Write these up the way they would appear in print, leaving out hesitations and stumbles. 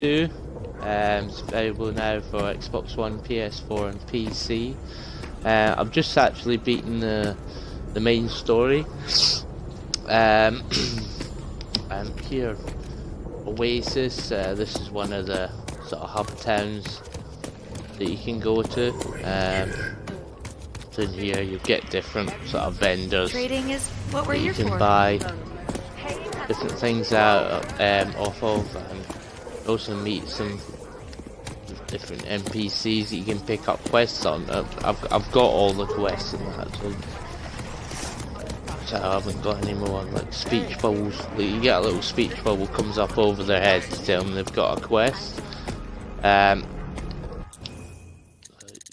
2. It's available now for Xbox One, PS4 and PC. I've just actually beaten the main story. And here, Oasis, this is one of the sort of hub towns that you can go to. So in here you get different sort of vendors. Trading is what we're that you here can for. buy different things out off of, and also meet some different NPCs that you can pick up quests on. I've got all the quests in that, so I haven't got any more like speech bubbles. Like, you get a little speech bubble comes up over their head to tell them they've got a quest.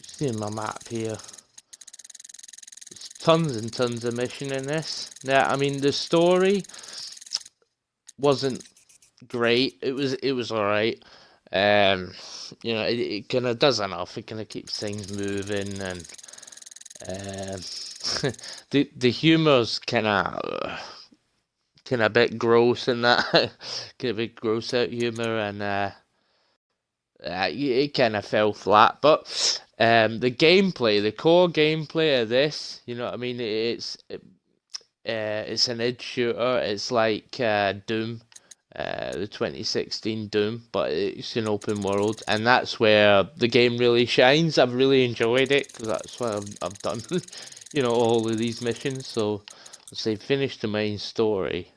See my map here. There's tons and tons of mission in this. Now, I mean, the story wasn't great. It was alright. You know, it kind of does enough. It kind of keeps things moving, and the humor's kind of a bit gross in that, kind of a bit gross out humor, and it kind of fell flat. But the gameplay, the core gameplay of this, you know what I mean? It's an id shooter. It's like Doom, the 2016 Doom, but it's an open world, and that's where the game really shines. I've really enjoyed it because that's what I've done, you know, all of these missions. So let's say finish the main story.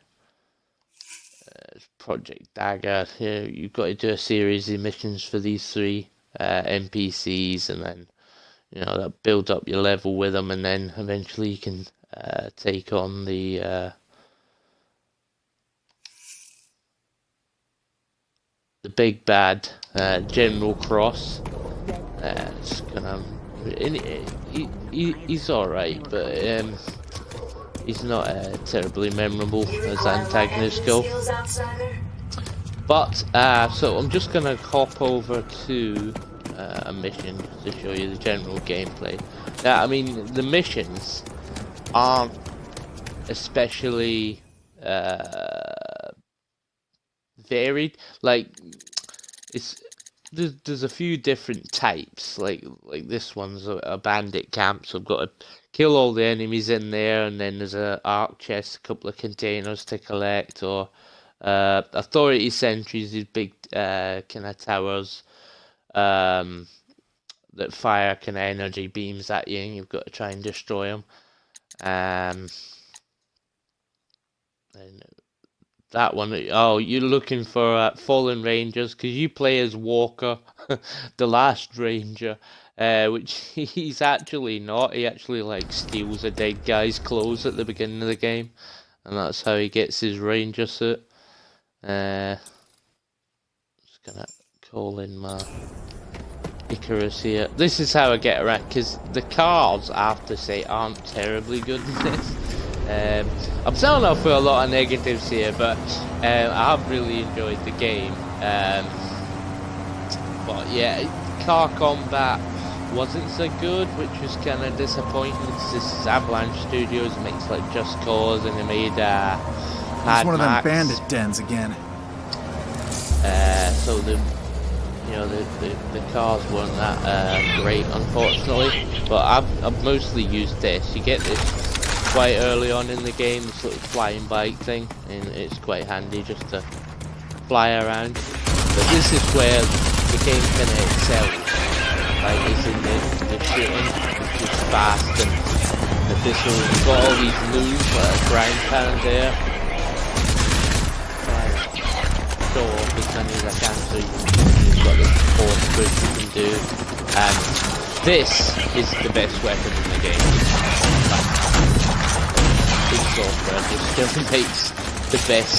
Project Dagger. Here you've got to do a series of missions for these 3 NPCs, and then you know that build up your level with them, and then eventually you can take on the big bad General Cross. It's gonna he's alright, but he's not terribly memorable as antagonists go. But so I'm just gonna hop over to a mission to show you the general gameplay. Now, I mean, the missions aren't especially varied. Like, there's a few different types. Like this one's a bandit camp, so I've got to kill all the enemies in there, and then there's a arc chest, a couple of containers to collect, or authority sentries, these big kind of towers that fire kind of energy beams at you, and you've got to try and destroy them. And that one, oh, you're looking for fallen rangers, because you play as Walker, the last ranger, which he's actually not. He actually like steals a dead guy's clothes at the beginning of the game, and that's how he gets his ranger suit. Just gonna call in my Icarus here. This is how I get around, because the cars, I have to say, aren't terribly good in this. I'm selling off for a lot of negatives here, but I have really enjoyed the game. But yeah, car combat wasn't so good, which was kind of disappointing. This is Avalanche Studios, makes like Just Cause, and they made it's one of them bandit dens again. So the cars weren't that great, unfortunately. But I've mostly used this. You get this quite early on in the game, this little flying bike thing, and it's quite handy just to fly around. But this is where the game kind of excels. Like, it's in the shooting, which is fast and efficient. You've got all these moves, like a ground pound there. Show off as many as I can, so you've got this force push you can do. And this is the best weapon in the game. Big Sorcerer just still makes the best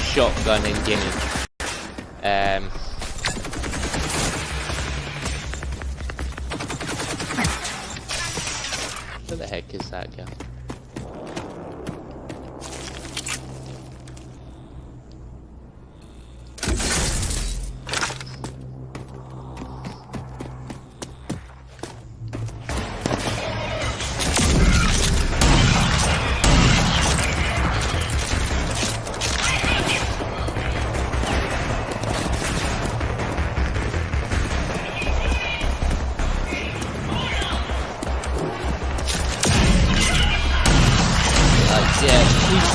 shotgun in gaming. Where the heck is that guy?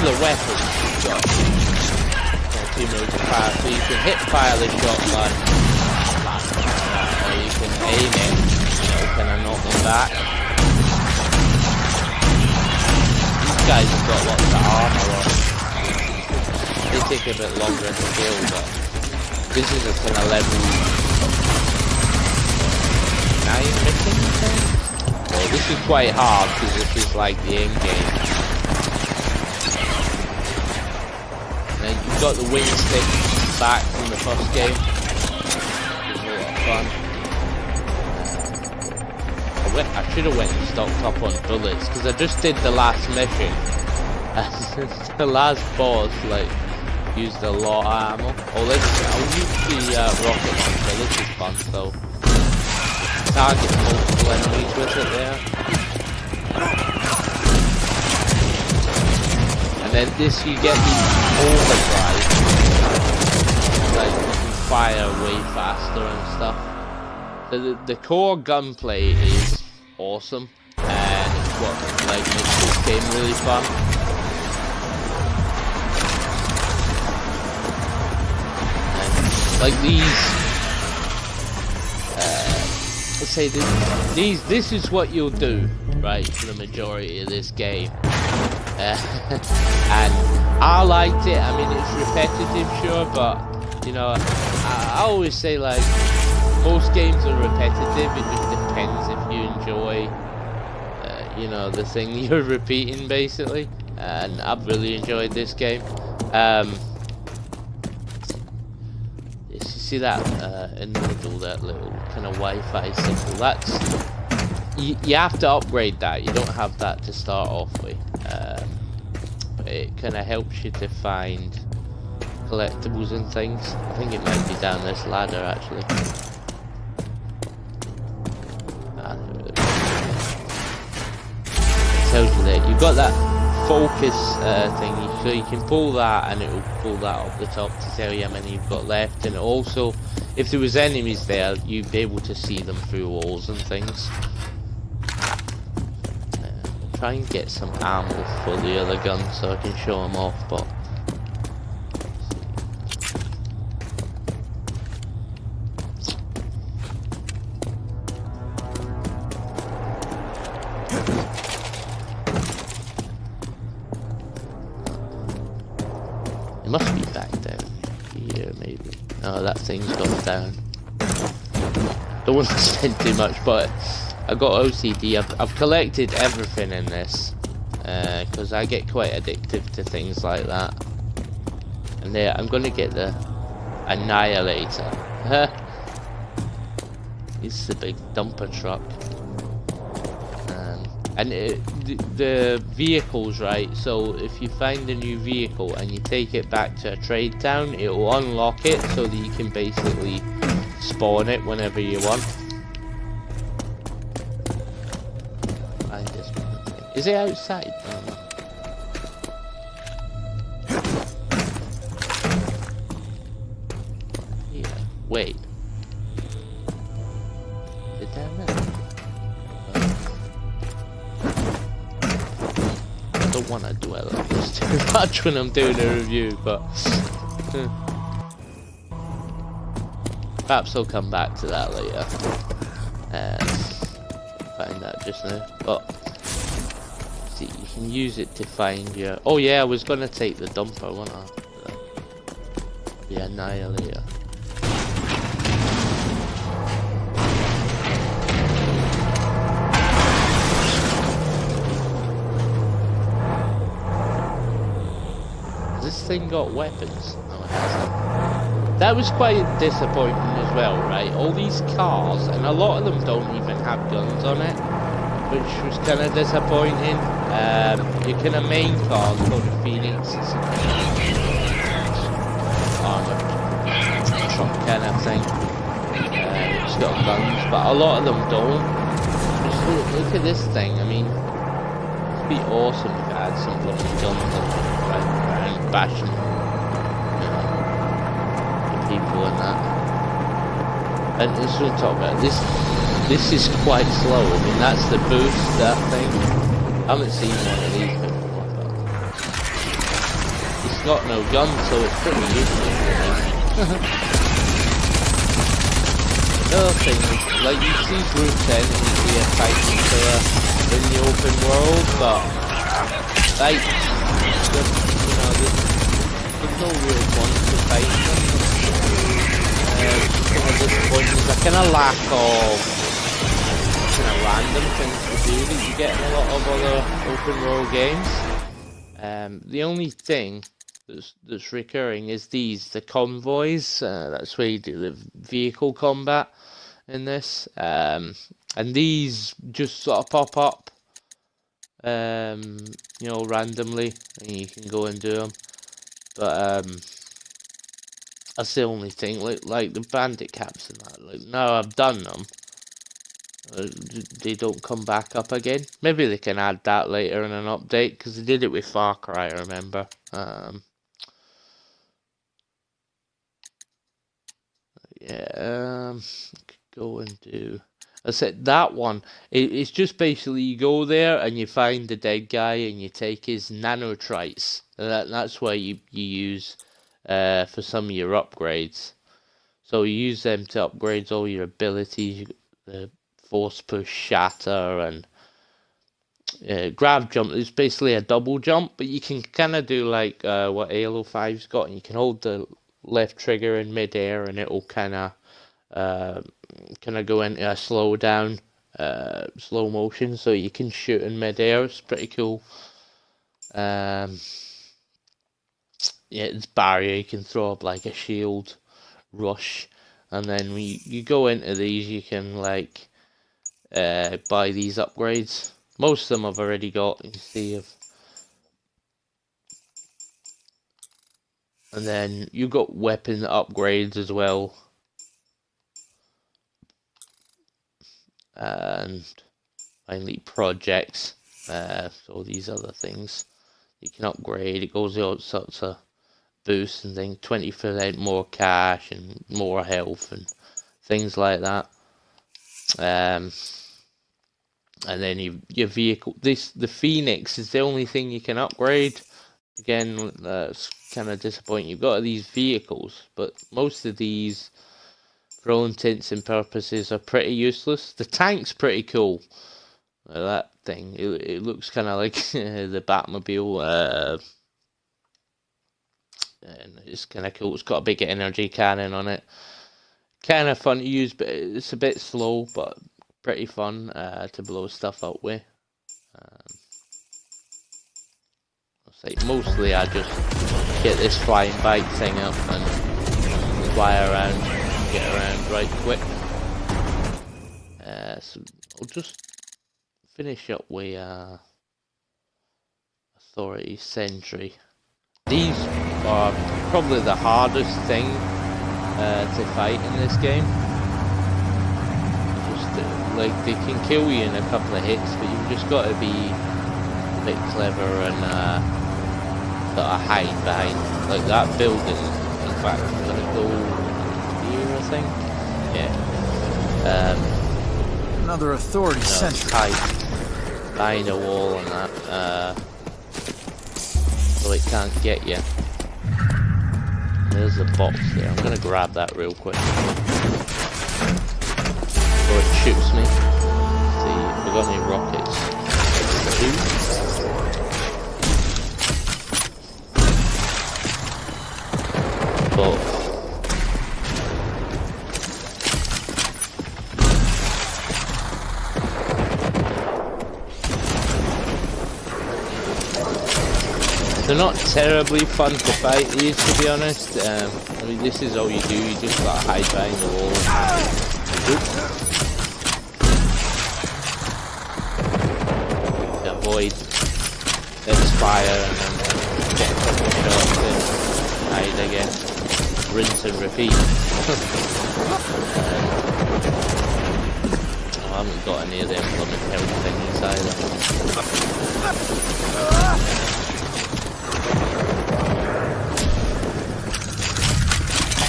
the weapons you've got two modes of fire. So you can hip fire the shotgun, or you can aim it, kind of knock them back. These guys have got lots of armor on. They take a bit longer to kill, but this is a kind of level 9 mission thing. Well, this is quite hard because this is like the end game. And then you've got the wing stick back from the first game. It was a lot of fun. I should have went and stocked up on bullets because I just did the last mission. The last boss, like, used a lot of ammo. Oh, I'll use the rocket launcher. This is fun, so target multiple enemies with it there. And then this, you get the overdrive. Like, you can fire way faster and stuff. So the core gunplay is awesome, and it's what like makes this game really fun. And, like let's say this is what you'll do, right, for the majority of this game. And I liked it. I mean, it's repetitive, sure, but you know, I always say, like, most games are repetitive. It just depends if you enjoy, you know, the thing you're repeating, basically. And I've really enjoyed this game. You see that in the middle, that little kind of Wi-Fi symbol? That's you have to upgrade that. You don't have that to start off with. But it kind of helps you to find collectibles and things. I think it might be down this ladder, actually. Tells you that you've got that focus thing, so you can pull that and it will pull that up the top to tell you how many you've got left. And also, if there was enemies there, you'd be able to see them through walls and things. I'll try and get some ammo for the other guns so I can show them off, but must be back down here, maybe. Oh, that thing's gone down. Don't want to spend too much, but I got OCD. I've collected everything in this because I get quite addictive to things like that. And there, I'm gonna get the Annihilator. It's the big dumper truck. And the vehicles, right, so if you find a new vehicle and you take it back to a trade town, it will unlock it so that you can basically spawn it whenever you want. Is it outside? I don't know. Yeah, wait. Is it down there? I don't want to dwell on this too much when I'm doing a review, but perhaps I'll come back to that later. Find that just now. But see, you can use it to find your. Oh yeah, I was gonna take the dumper, wasn't I? The Annihilator. Thing got weapons. No, it hasn't. That was quite disappointing as well, right? All these cars, and a lot of them don't even have guns on it, which was kind of disappointing. Your kind of main car called the Phoenix, it's armored truck kind of thing. It's got guns, but a lot of them don't. Just look at this thing. I mean, it'd be awesome if it had some bloody guns on it. Bashing, you know, the people and that. And this we'll talk about this is quite slow. I mean, that's the boost, that thing. I haven't seen one of these before, but got no gun, so it's pretty useless for me. Another thing is, like, you see groups enemies here fighting each other in the open world, but like, there's no real point to fighting them. Kind of disappointing. There's a kind of lack of kind of random things to do that you get in a lot of other open world games. The only thing that's recurring is the convoys. That's where you do the vehicle combat in this, and these just sort of pop up, randomly, and you can go and do them. But that's the only thing. Like the bandit caps and that. Like, now I've done them, they don't come back up again. Maybe they can add that later in an update, because they did it with Far Cry, I remember. Go and do. I said that one. It's just basically you go there and you find the dead guy and you take his nanotrites. That's where you use for some of your upgrades. So you use them to upgrade all your abilities. The force push, shatter, and grab jump. It's basically a double jump, but you can kind of do like what Halo 5's got, and you can hold the left trigger in midair, and it'll kind of go into a slow motion, so you can shoot in midair. It's pretty cool. It's barrier. You can throw up like a shield, rush, and then when you go into these, you can like buy these upgrades. Most of them I've already got. You can see and then you got weapon upgrades as well. And finally projects, so these other things you can upgrade. It goes all sorts of boosts and things, 20% more cash and more health and things like that. And then your vehicle, the Phoenix is the only thing you can upgrade. Again, that's kind of disappointing. You've got these vehicles, but most of these, for all intents and purposes, are pretty useless. The tank's pretty cool. That thing, it looks kind of like the Batmobile, and it's kind of cool. It's got a big energy cannon on it. Kind of fun to use, but it's a bit slow, but pretty fun to blow stuff up with. Mostly I just get this flying bike thing up and fly around, get around right quick. So I'll just finish up with Authority Sentry. These are probably the hardest thing to fight in this game. Just like, they can kill you in a couple of hits, but you've just got to be a bit clever and sort of hide behind, like that building. In fact, I'm gonna go here, I think. Yeah. Another Authority Sentry. Hide behind a wall and that, so it can't get you. There's a box there. I'm gonna grab that real quick. Or it shoots me. Let's see if we've got any rockets. 2. But they're not terribly fun to fight these, to be honest. I mean, this is all you do. You just gotta hide behind the wall. To avoid its fire and then get a couple of shots in, hide again. Rinse and repeat. I haven't got any of the implement health things either.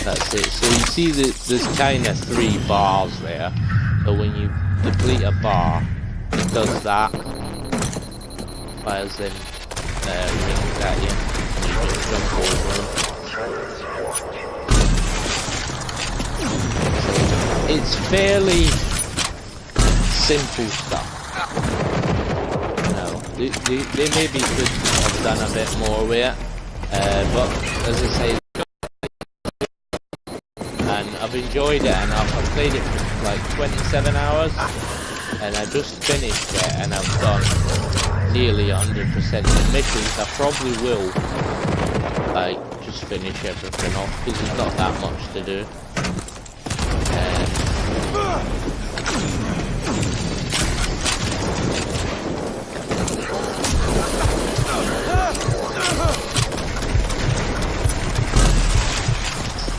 That's it. So you see that there's kind of 3 bars there. So when you deplete a bar, it does that. Fires them rings at you. and you just jump over them. So it's fairly simple stuff. They maybe could have done a bit more with it, but as I say, and I've enjoyed it, and I've played it for like 27 hours, and I just finished it, and I've done nearly 100% of the missions. I probably will like just finish everything off because there's not that much to do.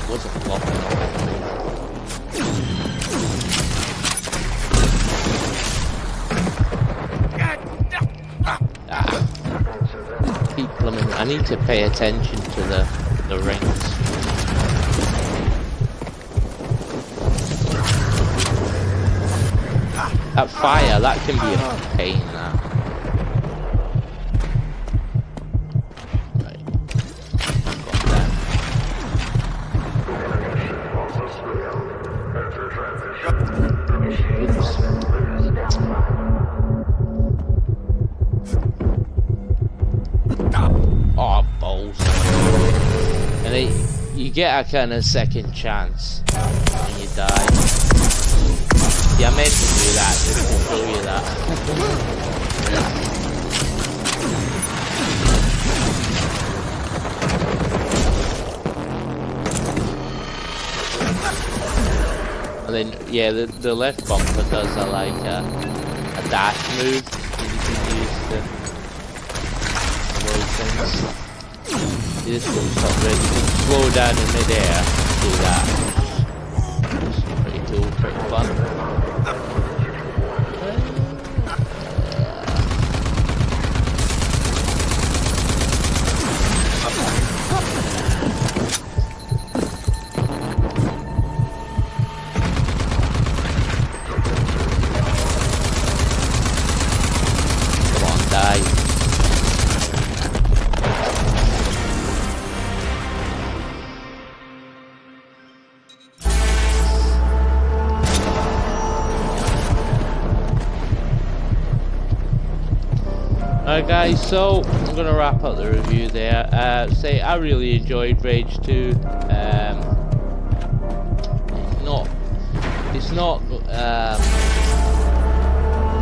Wasn't blocking Keep plumbing. I need to pay attention to the rings. That fire, that can be a pain, that. Oh, balls. And you get a kind of second chance when you die. Yeah, I meant to do that just to show you that. And then, yeah, the left bumper does a dash move that you can use to avoid things. This goes up there. You can slow down in mid-air and do that. It's pretty cool, pretty fun. Alright guys, so I'm gonna wrap up the review there. Say I really enjoyed Rage 2. It's not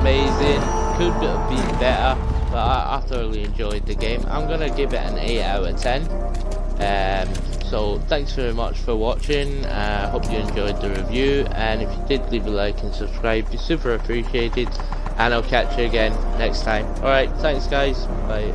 amazing. Could have been better, but I thoroughly enjoyed the game. I'm gonna give it an 8 out of 10. So thanks very much for watching. Hope you enjoyed the review, and if you did, leave a like and subscribe. Be super appreciated. And I'll catch you again next time. Alright, thanks guys. Bye.